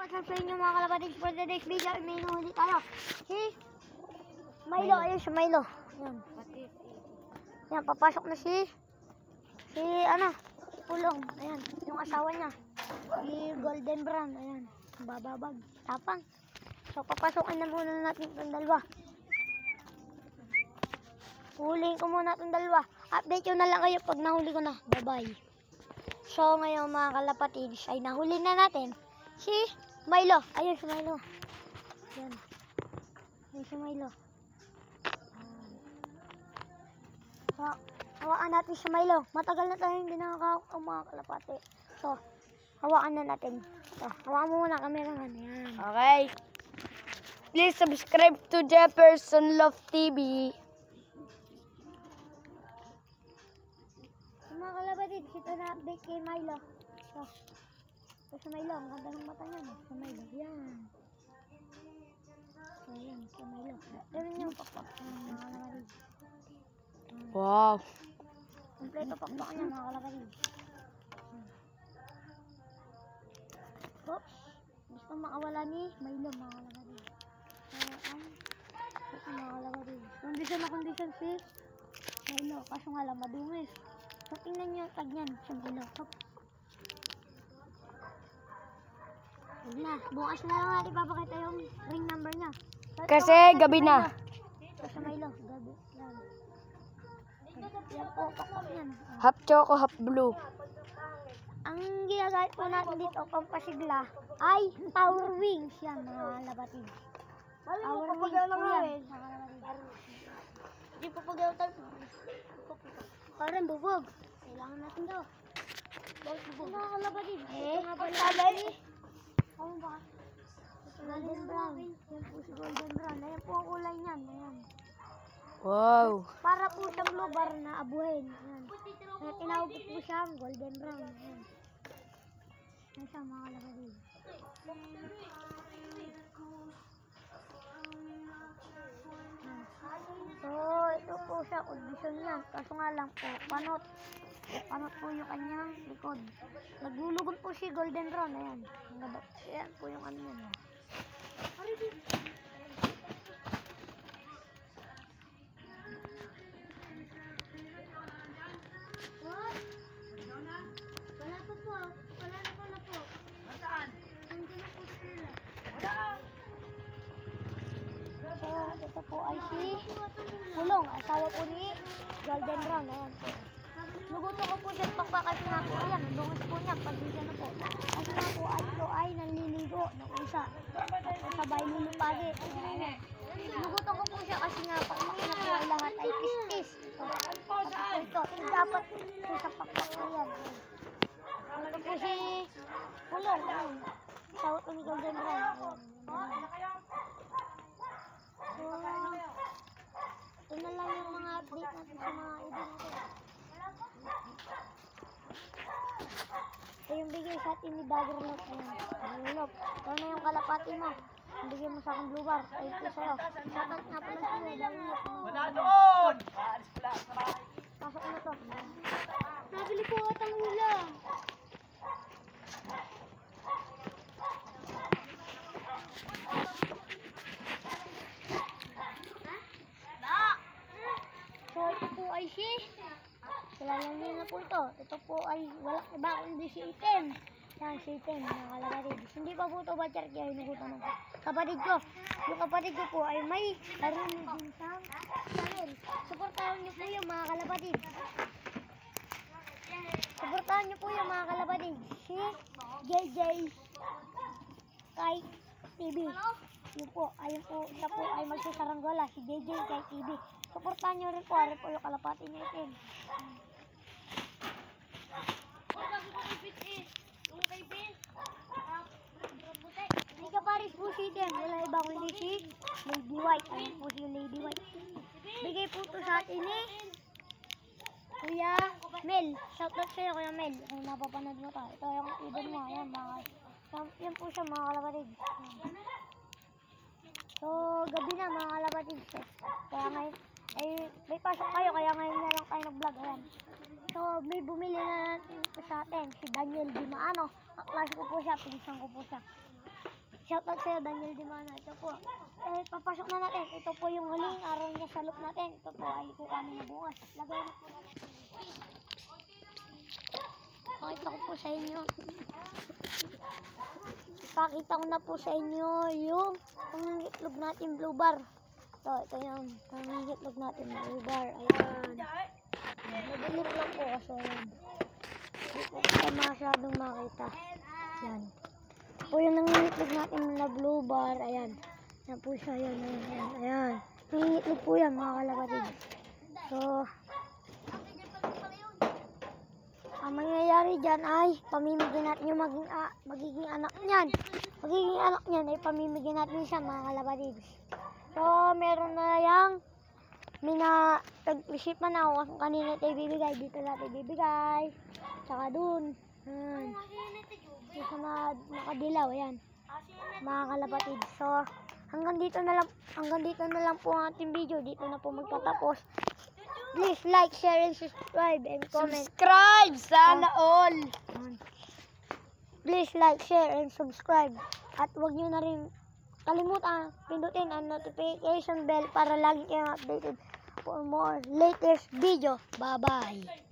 What's up sa inyo mga kalapatids? For today's video, may inuhuli tayo. Si Milo. Ayun si Milo. Ayan. Ayan, papasok na si Pulong. Ayan, yung asawa niya. Si Golden Brown. Ayan, bababag. Tapang. So, papasokin na muna natin itong dalawa. Huliin ko muna itong dalawa. Update ko na lang kayo pag nahuli ko na. Bye-bye. So, ngayon mga kalapatids ay nahuli na natin si Milo. Ayun si Milo. Ayan. Ayun si Milo. So, hawakan natin si Milo. Matagal na tayo hindi nakakahawak ang mga kalapati. So, hawakan na natin. So, hawakan mo muna kameraman. Ayan. Okay. Please subscribe to Jefferson Love TV. So, mga kalapati, ito na update kay Milo. So, sa Milo, ang ganda ng mata niya. Sa Milo, yan. So, yan, sa Milo. Ganun yung pakpak ng mga kalapati. Wow. Kompleto pakpak niya, mga kalapati. Oops. Gusto makawala ni Milo, mga kalapati. So, mga kalapati. Kondisyon na kondisyon si Milo. Kaso nga lang, madumis. So, tingnan niyo yung tag niyan sa Milo. Huwag na. Bukas na lang natin papakita yung ring number niya. So, Kasi gabi na. Sa Milo. Gabi. Yan. Yan po, pakpak yan. Half choco, half blue. Ang ginagamit po natin dito, pampasigla, ay power wings. Yan, mga kalapatid. Power wings po yan, mga kalapatid. Hindi po pag-ayaw tayo. Parang bubog. Kailangan natin daw. Mga kalapatid. Ito nga pala. Ano ba? Golden brown. Yan po si golden brown. Ayan po ang kulay niyan. Ayan. Wow. Para po siyang lubar na abuhin. Ayan. Kaya tinawag ko po siyang golden brown. Ayan. Ayan siya mga kalapatid. So, ito po siya. Kondisyon niyan. Kaso nga lang po, panot. Panot po yung kanyang likod. Naglulugod po si golden brown. Ayan. Ayan po yung ano yan. Wala pa po. Wala na po na po. Saan? Hindi na po sila. So, ito po ay si Pulong. Asawa po ni Golden Brown. Ayan po. Luguto ko po siya pakpak kasi nga po. Ayan, nandungos po niya. Pag-isa na po. Kasi nga po, ito ay nanliligo ng isa. Sabay lulupagi. Luguto ko po siya kasi nga po. Ang po ay lahat ay pistis. Ito. Dapat po sa pakpak po yan. Ito po si Pulong. Asawa po ni Golden Brown. So, ito na lang yung mga update natin sa mga ibon natin. Ito yung bigay sa atin ni Daggerlop. Daggerlop. Ito na yung kalapati mo. Bigay mo sa akin blue bar. Ay, ito sa'yo. Sakat nga pala sa'yo. Daggerlop. Wala doon! Pasok na to. Nabili po at ang ulam. So, ito po ay si kilala niyo na po ito. Ito po ay walang iba kundi si Item. Yan, si Item, mga kalapatid. Hindi pa po ito batcher kaya hinugutan ng kapatid ko. Yung kapatid ko po ay may karunong din sa channel. Supportahan niyo po yung mga kalapatid. Supportahan niyo po yung mga kalapatid. Si JJ Kay TV. Yun po, ayun po, siya po ay magsasaranggola. Si JJ Kay TV. Supportahan niyo rin po, rin po yung kalapati niya Item. Hindi ka paris po si Item. Wala iba kundi si Lady White. Ayun po si Lady White. Bigay po ito sa atin ni Kuya Mel. Shoutout sa'yo Kuya Mel. Kung napapanood mo ito. Ito yung ibon mo. Ayan, yan po siya mga kalapatid. So, gabi na mga kalapatid. Kaya ngayon, ay may pasok kayo kaya ngayon na lang tayo nag-vlog. Ayan. So, may bumili na natin sa atin si Daniel Dimaano. Kaklase ko po siya, pinsan ko po siya. Shoutout sa'yo, Daniel Dimana. Ito po. Papasok na natin. Ito po yung huling araw niya sa loop natin. Ito po ay kukanin na bukas. Lagay na po natin. Pakita ko po sa inyo. Pakita ko na po sa inyo yung pangingitlog natin blue bar. Ito yung pangingitlog natin blue bar. Ayan. Mabilis lang po kasi ayan. Hindi po kita masyadong makita. Ayan. Po yung nangingitlog natin na blue bar. Ayan. Ayan po siya. Ayan. Ayan. Ayan. Nangingitlog po yan mga kalapatid. So, ang mangyayari dyan ay pamimigyan natin yung magiging anak niyan. Magiging anak niyan ay pamimigyan natin siya mga kalapatid. So, meron na yang nag-isipan na ako kung kanina tayo bibigay. Dito natin bibigay. Tsaka dun. Dito na nakadilaw. Ayan. Mga kalapatid. So, hanggang dito na lang po ang ating video. Dito na po magtatapos. Please like, share, and subscribe and comment. Subscribe! Sana all! Please like, share, and subscribe. At huwag nyo na rin kalimutan pindutin ang notification bell para lagi kayong updated for more latest video. Bye-bye!